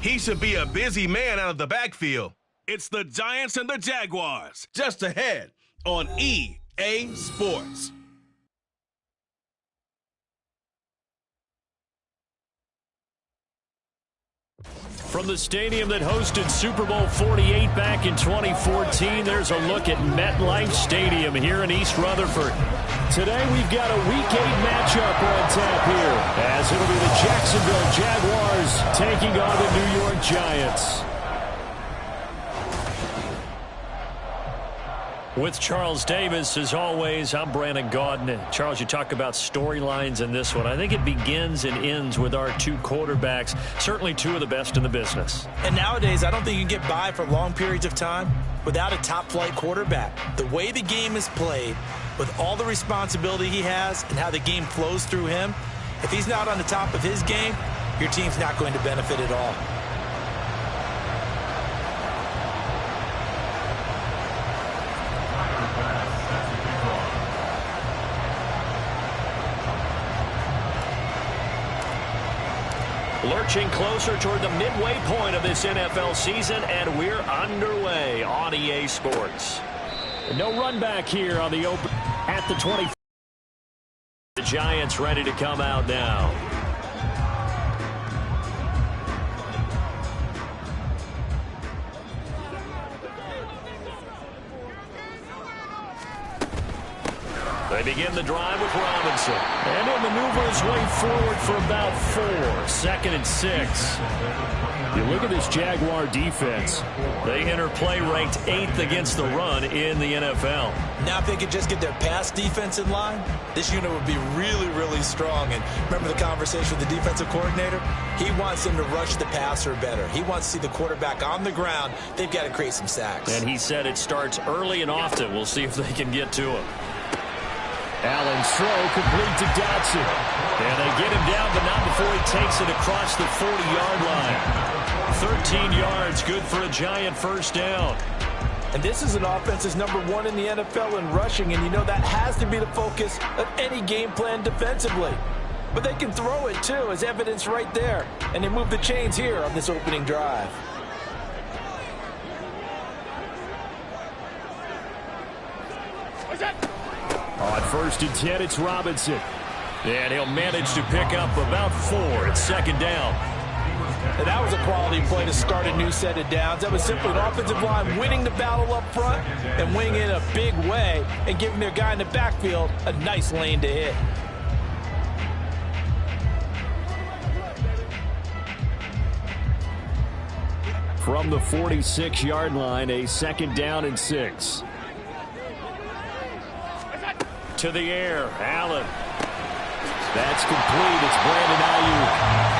He should be a busy man out of the backfield. It's the Giants and the Jaguars. Just ahead on EA Sports. From the stadium that hosted Super Bowl 48 back in 2014, there's a look at MetLife Stadium here in East Rutherford. Today we've got a Week 8 matchup on tap here, as it'll be the Jacksonville Jaguars taking on the New York Giants. With Charles Davis, as always, I'm Brandon Gaudin. Charles, you talk about storylines in this one. I think it begins and ends with our two quarterbacks, certainly two of the best in the business. And nowadays, I don't think you can get by for long periods of time without a top-flight quarterback. The way the game is played, with all the responsibility he has and how the game flows through him, if he's not on the top of his game, your team's not going to benefit at all. Lurching closer toward the midway point of this NFL season, and we're underway on EA Sports. No run back here on the open at the 20. The Giants ready to come out now. They begin the drive with Robinson. And he'll maneuver his way forward for about 4. 2nd and 6. You look at this Jaguar defense. They enter play ranked 8th against the run in the NFL. Now if they could just get their pass defense in line, this unit would be really, really strong. And remember the conversation with the defensive coordinator? He wants them to rush the passer better. He wants to see the quarterback on the ground. They've got to create some sacks. And he said it starts early and often. We'll see if they can get to him. Allen's throw complete to Dotson. And they get him down, but not before he takes it across the 40-yard line. 13 yards, good for a Giant first down. And this is an offense that's #1 in the NFL in rushing, and you know that has to be the focus of any game plan defensively. But they can throw it, too, as evidence right there. And they move the chains here on this opening drive. On 1st and 10, it's Robinson. And he'll manage to pick up about 4. It's 2nd down. And that was a quality play to start a new set of downs. That was simply an offensive line winning the battle up front and winning it in a big way and giving their guy in the backfield a nice lane to hit. From the 46-yard line, a 2nd down and 6. To the air, Allen. That's complete. It's Brandon Ayuk.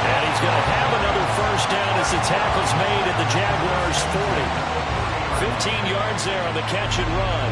And he's going to have another first down as the tackle's made at the Jaguars' 40. 15 yards there on the catch and run.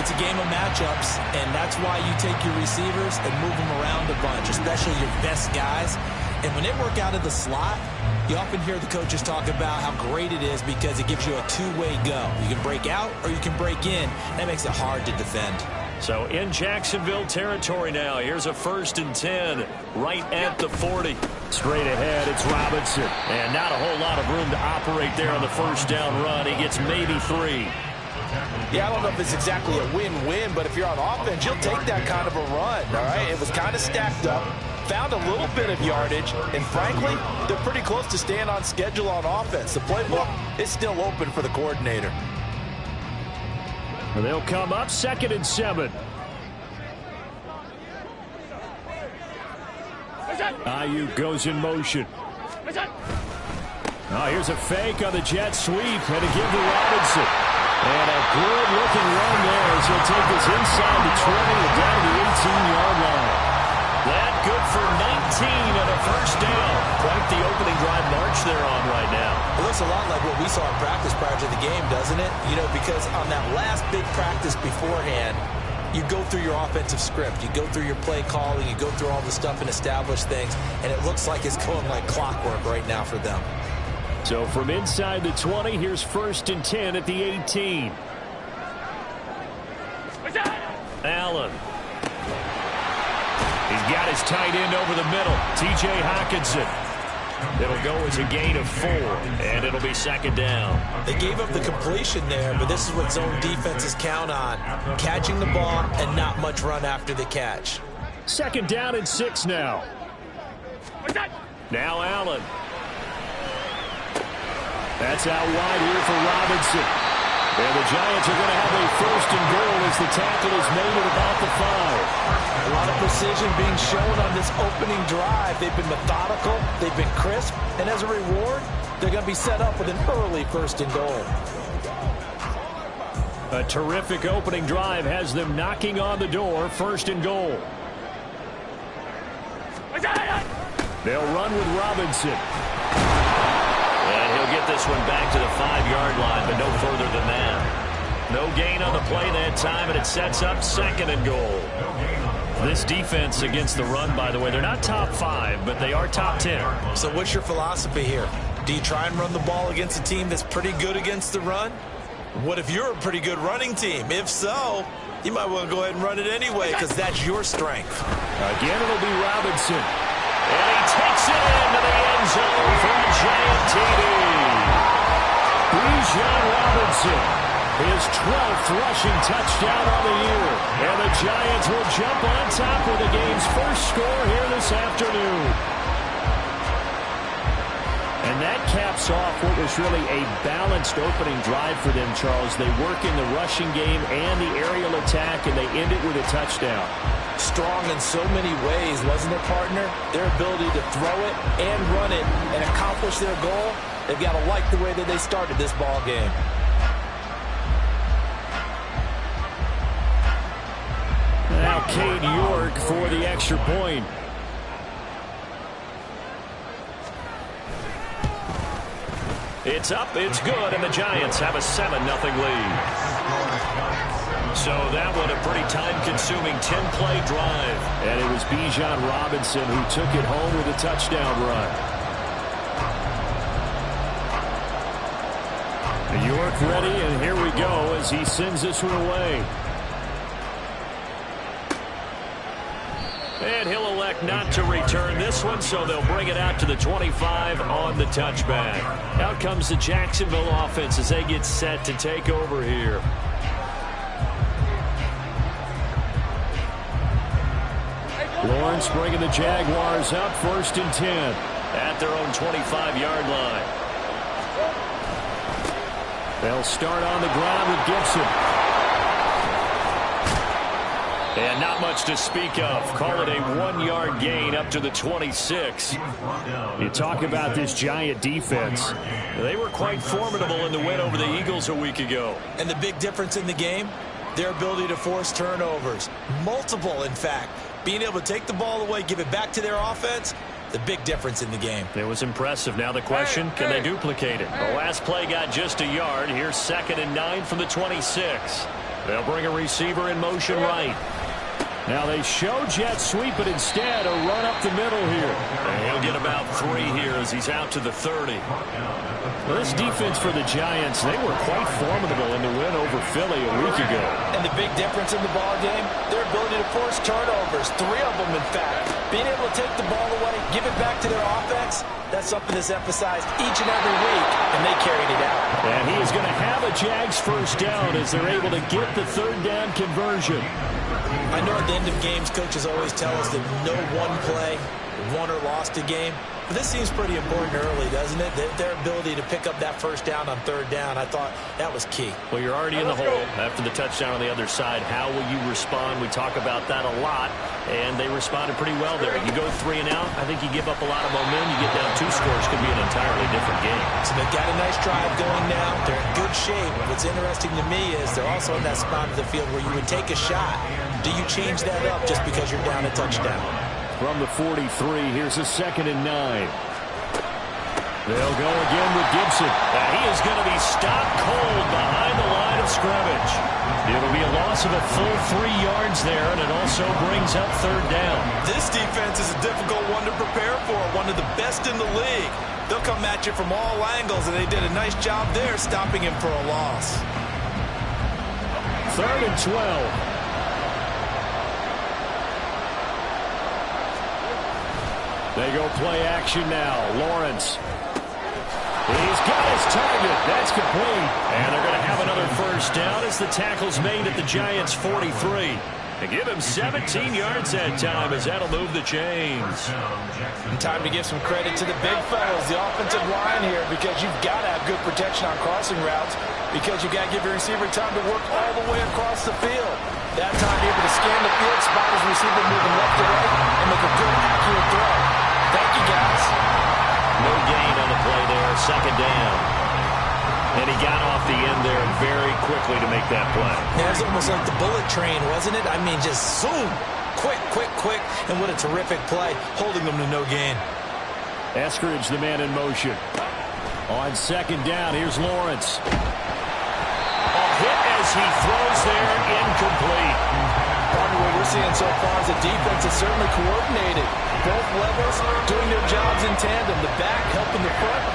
It's a game of matchups, and that's why you take your receivers and move them around a bunch, especially your best guys. And when they work out of the slot, you often hear the coaches talk about how great it is because it gives you a two-way go. You can break out or you can break in. That makes it hard to defend. So in Jacksonville territory now. Here's a 1st and 10 right at the 40. Straight ahead, it's Robinson. And not a whole lot of room to operate there on the first down run. He gets maybe 3. Yeah, I don't know if it's exactly a win-win, but if you're on offense, you'll take that kind of a run, all right? It was kind of stacked up, found a little bit of yardage, and frankly, they're pretty close to staying on schedule on offense. The playbook is still open for the coordinator. They'll come up 2nd and 7. Ayuk goes in motion. Oh, here's a fake on the jet sweep, and a give to Robinson. And a good-looking run there as he'll take this inside the 20 and down to the 18-yard line. That good for 19 and a first down. Quite the opening drive march they're on right now. It looks a lot like what we saw in practice prior to the game, doesn't it? You know, because on that last big practice beforehand, you go through your offensive script. You go through your play calling. You go through all the stuff and establish things. And it looks like it's going like clockwork right now for them. So from inside the 20, here's 1st and 10 at the 18. Allen. He's got his tight end over the middle, T.J. Hockenson. It'll go as a gain of 4, and it'll be second down. They gave up the completion there, but this is what zone defenses count on. Catching the ball and not much run after the catch. Second down and 6 now. Now Allen. That's out wide here for Robinson. And the Giants are going to have a first and goal as the tackle is made at about the 5. A lot of precision being shown on this opening drive. They've been methodical, they've been crisp, and as a reward, they're going to be set up with an early first and goal. A terrific opening drive has them knocking on the door, first and goal. They'll run with Robinson. And he'll get this one back to the 5-yard line, but no further than that. No gain on the play that time, and it sets up second and goal. This defense against the run, by the way, they're not top 5, but they are top 10. So what's your philosophy here? Do you try and run the ball against a team that's pretty good against the run? What if you're a pretty good running team? If so, you might want to go ahead and run it anyway because that's your strength. Again, it'll be Robinson. And he takes it into the end zone for a giant TD. Bijan Robinson, his 12th rushing touchdown on the year. And the Giants will jump on top with the game's first score here this afternoon. And that caps off what was really a balanced opening drive for them, Charles. They work in the rushing game and the aerial attack, and they end it with a touchdown. Strong in so many ways, wasn't it, partner? Their ability to throw it and run it and accomplish their goal, they've got to like the way that they started this ball game. Now Cade York for the extra point. It's up, it's good, and the Giants have a 7-0 lead. So that one a pretty time-consuming 10-play drive. And it was Bijan Robinson who took it home with a touchdown run. York ready, and here we go as he sends this one away. And he'll elect not to return this one, so they'll bring it out to the 25 on the touchback. Out comes the Jacksonville offense as they get set to take over here. Lawrence bringing the Jaguars up, 1st and 10 at their own 25-yard line. They'll start on the ground with Gibson. And not much to speak of. Call it a 1-yard gain up to the 26. You talk about this Giant defense. They were quite formidable in the win over the Eagles a week ago. And the big difference in the game, their ability to force turnovers. Multiple, in fact. Being able to take the ball away, give it back to their offense, the big difference in the game. It was impressive. Now the question, can they duplicate it? The last play got just a yard. Here's 2nd and 9 from the 26. They'll bring a receiver in motion right. Now they show jet sweep, but instead a run up the middle here. And he'll get about 3 here as he's out to the 30. Well, this defense for the Giants, they were quite formidable in the win over Philly a week ago. And the big difference in the ball game, their ability to force turnovers, 3 of them in fact. Being able to take the ball away, give it back to their offense, that's something that's emphasized each and every week, and they carried it out. And he is going to have a Jags first down as they're able to get the 3rd down conversion. I know at the end of games, coaches always tell us that no one play won or lost a game. But this seems pretty important early, doesn't it? Their ability to pick up that first down on 3rd down, I thought that was key. Well, you're already in the hole after the touchdown on the other side. How will you respond? We talk about that a lot, and they responded pretty well there. You go 3 and out, I think you give up a lot of momentum. You get down 2 scores, could be an entirely different game. So they've got a nice drive going now. They're in good shape. What's interesting to me is they're also in that spot of the field where you would take a shot. Do you change that up just because you're down a touchdown? From the 43, here's a 2nd and 9. They'll go again with Gibson. He is going to be stopped cold behind the line of scrimmage. It'll be a loss of a full 3 yards there, and it also brings up 3rd down. This defense is a difficult one to prepare for, one of the best in the league. They'll come at you from all angles, and they did a nice job there stopping him for a loss. 3rd and 12. They go play action now. Lawrence. He's got his target. That's complete. And they're going to have another first down as the tackle's made at the Giants' 43. They give him 17 yards that time as that'll move the chains. And time to give some credit to the big fellas, the offensive line here, because you've got to have good protection on crossing routes because you've got to give your receiver time to work all the way across the field. That time able to scan the field, spot his receiver moving left to right, and make a good, accurate throw. Thank you, guys. No gain on the play there, second down. And he got off the end there very quickly to make that play. Yeah, it was almost like the bullet train, wasn't it? I mean, just zoom. Quick, quick, quick. And what a terrific play, holding them to no gain. Eskridge, the man in motion. On second down, here's Lawrence. A hit as he throws there, incomplete. Partner, what we're seeing so far is the defense is certainly coordinated. Both levels doing their jobs in tandem. The back helping the front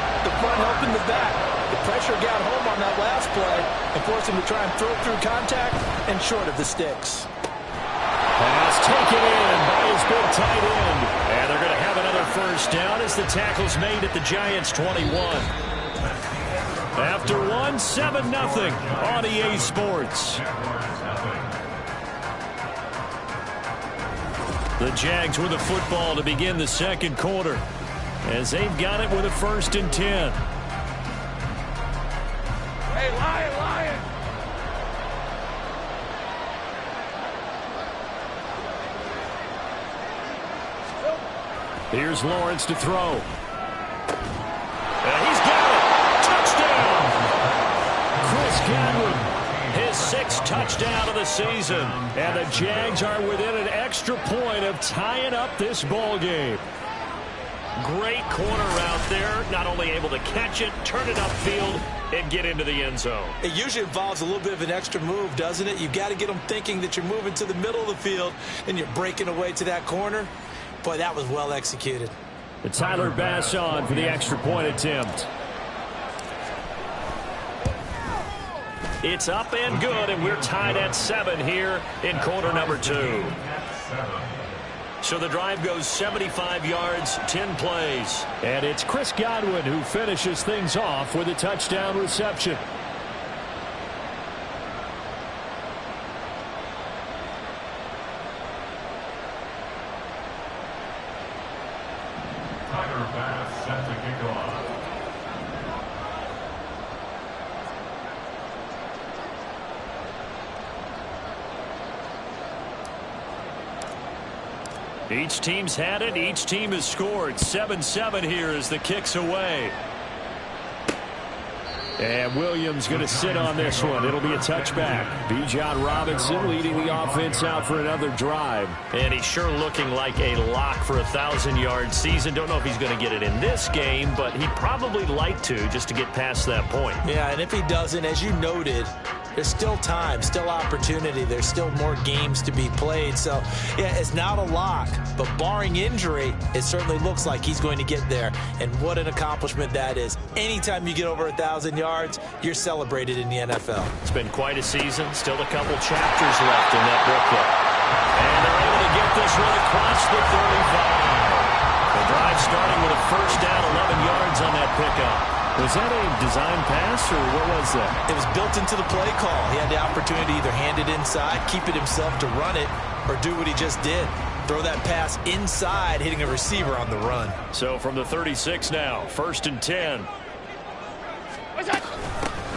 helping the back. The pressure got home on that last play and forced him to try and throw through contact and short of the sticks. Pass taken in by his big tight end. And they're going to have another first down as the tackle's made at the Giants' 21. After one, 7-0 on EA Sports. The Jags with the football to begin the second quarter as they've got it with a 1st and 10. Hey, Lion! Here's Lawrence to throw. And he's got it. Touchdown! Chris Godwin, his 6th touchdown of the season. And the Jags are within an extra point of tying up this ball game. Great corner route there. Not only able to catch it, turn it upfield, and get into the end zone. It usually involves a little bit of an extra move, doesn't it? You've got to get them thinking that you're moving to the middle of the field and you're breaking away to that corner. Boy, that was well executed. And Tyler Bass on for the extra point attempt. It's up and good, and we're tied at 7 here in quarter number 2. So the drive goes 75 yards, 10 plays. And it's Chris Godwin who finishes things off with a touchdown reception. Tyler Bass set to kick off. Each team's had it. Each team has scored. 7-7 here as the kick's away. And Williams going to sit on this one. It'll be a touchback. Bijan Robinson leading the offense out for another drive. And he's sure looking like a lock for a 1,000-yard season. Don't know if he's going to get it in this game, but he'd probably like to just to get past that point. Yeah, and if he doesn't, as you noted, there's still time, still opportunity. There's still more games to be played. So, yeah, it's not a lock, but barring injury, it certainly looks like he's going to get there. And what an accomplishment that is. Anytime you get over 1,000 yards, you're celebrated in the NFL. It's been quite a season. Still a couple chapters left in that booklet. And they're able to get this one across the 35. The drive starting with a first down, 11 yards on that pickup. Was that a design pass, or what was that? It was built into the play call. He had the opportunity to either hand it inside, keep it himself to run it, or do what he just did. Throw that pass inside, hitting a receiver on the run. So from the 36 now, 1st and 10.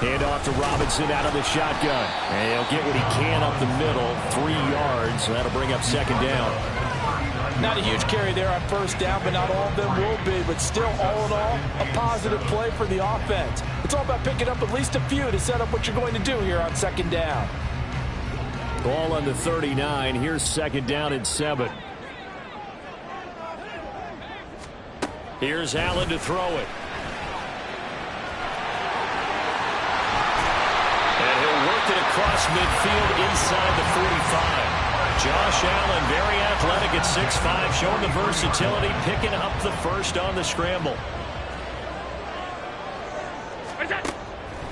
Hand off to Robinson out of the shotgun. And he'll get what he can up the middle, 3 yards. So that'll bring up 2nd down. Not a huge carry there on first down, but not all of them will be. But still, all in all, a positive play for the offense. It's all about picking up at least a few to set up what you're going to do here on 2nd down. Ball on the 39. Here's 2nd down and 7. Here's Allen to throw it. And he'll work it across midfield inside the 45. Josh Allen, very athletic at 6'5", showing the versatility, picking up the first on the scramble.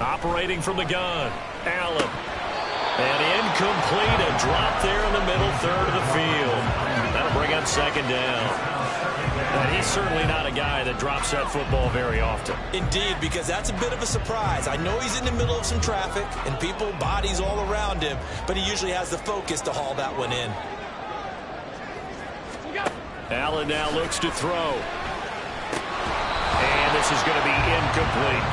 Operating from the gun, Allen. And incomplete, a drop there in the middle third of the field. That'll bring up 2nd down. And he's certainly not a guy that drops that football very often. Indeed, because that's a bit of a surprise. I know he's in the middle of some traffic and people, bodies all around him, but he usually has the focus to haul that one in. Allen now looks to throw. And this is going to be incomplete.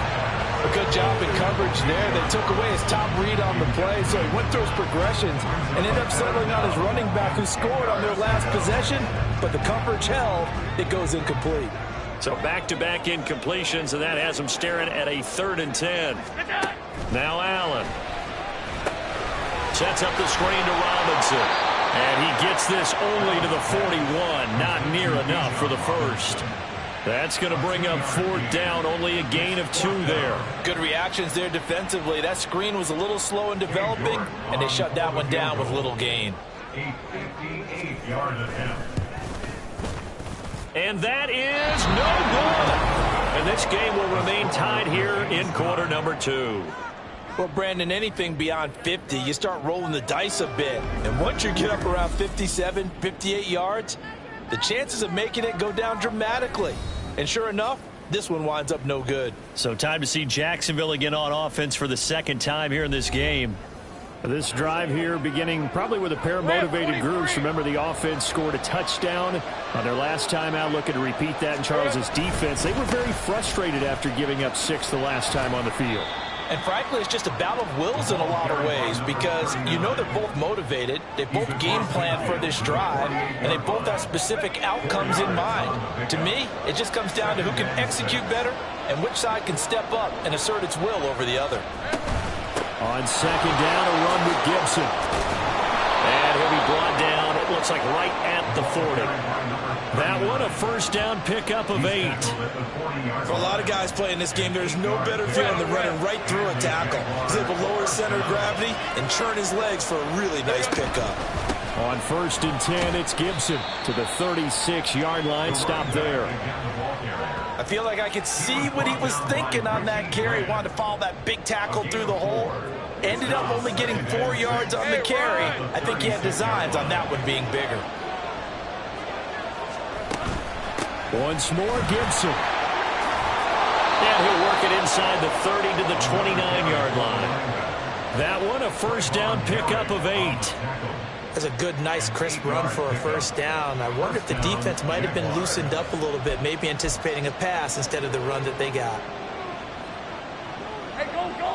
A good job in coverage there. They took away his top read on the play, so he went through his progressions and ended up settling on his running back who scored on their last possession, but the coverage held. It goes incomplete. So back-to-back incompletions, and that has him staring at a 3rd and 10. Now Allen sets up the screen to Robinson. And he gets this only to the 41. Not near enough for the first. That's going to bring up 4th down. Only a gain of 2 there. Good reactions there defensively. That screen was a little slow in developing, and they shut that one down with little gain. 858-yard attempt. And that is no good. And this game will remain tied here in quarter number 2. Well, Brandon, anything beyond 50, you start rolling the dice a bit. And once you get up around 57, 58 yards, the chances of making it go down dramatically. And sure enough, this one winds up no good. So time to see Jacksonville again on offense for the 2nd time here in this game. This drive here beginning probably with a pair of motivated groups. Remember, the offense scored a touchdown on their last time out, looking to repeat that in Charles's defense. They were very frustrated after giving up 6 the last time on the field. And frankly, it's just a battle of wills in a lot of ways, because you know they're both motivated, they both game plan for this drive, and they both have specific outcomes in mind. To me, it just comes down to who can execute better and which side can step up and assert its will over the other. On 2nd down, a run with Gibson. And he'll be brought down, it looks like right at the 40. That one, a 1st down pickup of 8. For a lot of guys playing this game, there's no better feeling than running right through a tackle. He's able to lower center of gravity and churn his legs for a really nice pickup. On 1st and 10, it's Gibson to the 36-yard line. Stop there. I feel like I could see what he was thinking on that carry. Wanted to follow that big tackle through the hole. Ended up only getting 4 yards on the carry. I think he had designs on that one being bigger. Once more, Gibson. And he'll work it inside the 30 to the 29-yard line. That one, a 1st down pickup of 8. That's a good, nice, crisp run for a 1st down. I wonder if the defense might have been loosened up a little bit, maybe anticipating a pass instead of the run that they got. Hey, go, go!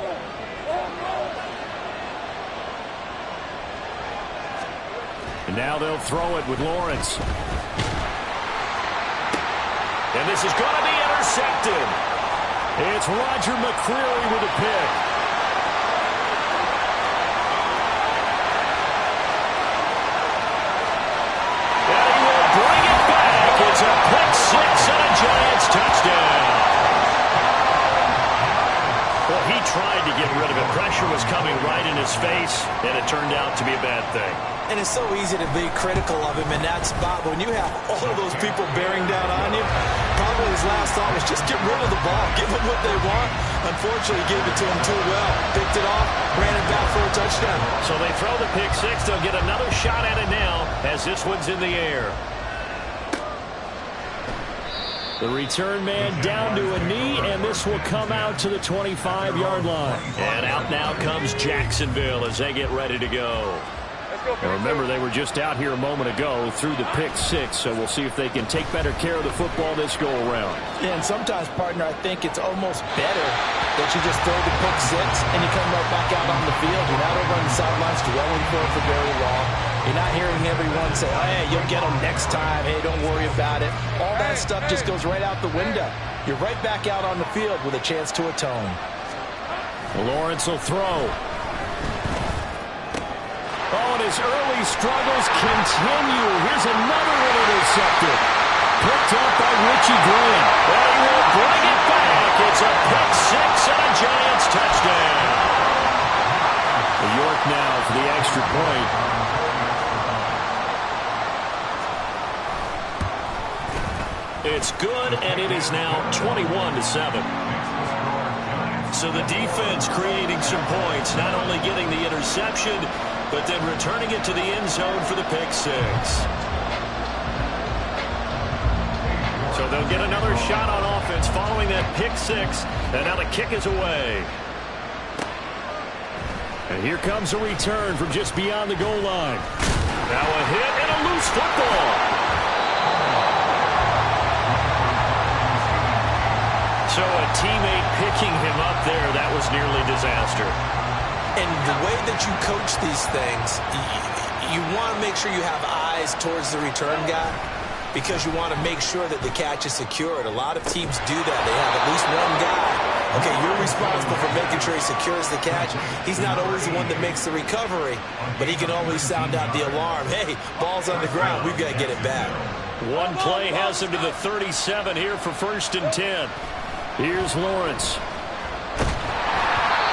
And now they'll throw it with Lawrence. And this is going to be intercepted. It's Roger McCreary with a pick. And he will bring it back. It's a pick 6 and a Giants touchdown. Well, he tried to get rid of it. Pressure was coming right in his face, and it turned out to be a bad thing. And it's so easy to be critical of him in that spot. When you have all of those people bearing down on you, probably his last thought was just get rid of the ball, give them what they want. Unfortunately, he gave it to him too well. Picked it off, ran it back for a touchdown. So they throw the pick 6. They'll get another shot at it now as this one's in the air. The return man down to a knee, and this will come out to the 25-yard line. And out now comes Jacksonville as they get ready to go. And remember, they were just out here a moment ago through the pick 6, so we'll see if they can take better care of the football this go-around. Yeah, and sometimes, partner, I think it's almost better that you just throw the pick 6 and you come right back out on the field. You're not over on the sidelines dwelling for it for very long. You're not hearing everyone say, oh, hey, you'll get them next time. Hey, don't worry about it. All that stuff just goes right out the window. You're right back out on the field with a chance to atone. Lawrence will throw. Oh, and his early struggles continue. Here's another one intercepted. Picked up by Richie Green. And he will bring it back. It's a pick 6 and a Giants touchdown. York now for the extra point. It's good, and it is now 21-7. So the defense creating some points, not only getting the interception, but then returning it to the end zone for the pick 6. So they'll get another shot on offense following that pick six. And now the kick is away. And here comes a return from just beyond the goal line. Now a hit and a loose football. So a teammate picking him up there, that was nearly disaster. And the way that you coach these things, you want to make sure you have eyes towards the return guy because you want to make sure that the catch is secured. A lot of teams do that. They have at least one guy. Okay, you're responsible for making sure he secures the catch. He's not always the one that makes the recovery, but he can always sound out the alarm. Hey, ball's on the ground. We've got to get it back. One play has him to the 37 here for 1st and 10. Here's Lawrence.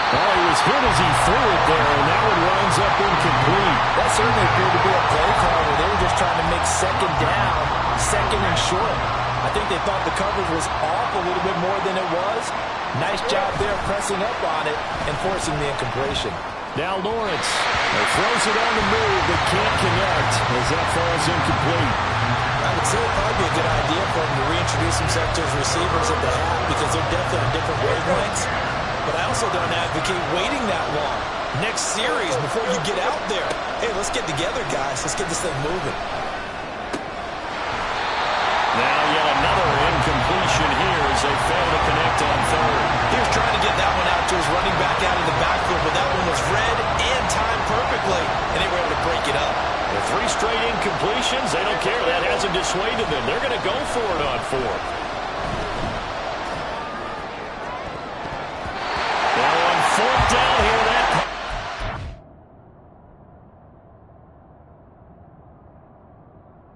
Oh, he was hit as he threw it there, and that one winds up incomplete. That certainly appeared to be a play call where they were just trying to make second down, second and short. I think they thought the coverage was off a little bit more than it was. Nice job there pressing up on it and forcing the incompletion. Now Lawrence throws it on the move, but can't connect as that falls incomplete. I would say it would probably be a good idea for him to reintroduce himself to his receivers at the half because they're definitely on different wavelengths. But I also don't advocate waiting that long. Next series, before you get out there, hey, let's get together, guys. Let's get this thing moving. Now yet another incompletion here as they fail to connect on third. He was trying to get that one out to his running back out in the backfield, but that one was read and timed perfectly, and they were able to break it up. The 3 straight incompletions, they don't care. That hasn't dissuaded them. They're going to go for it on 4th.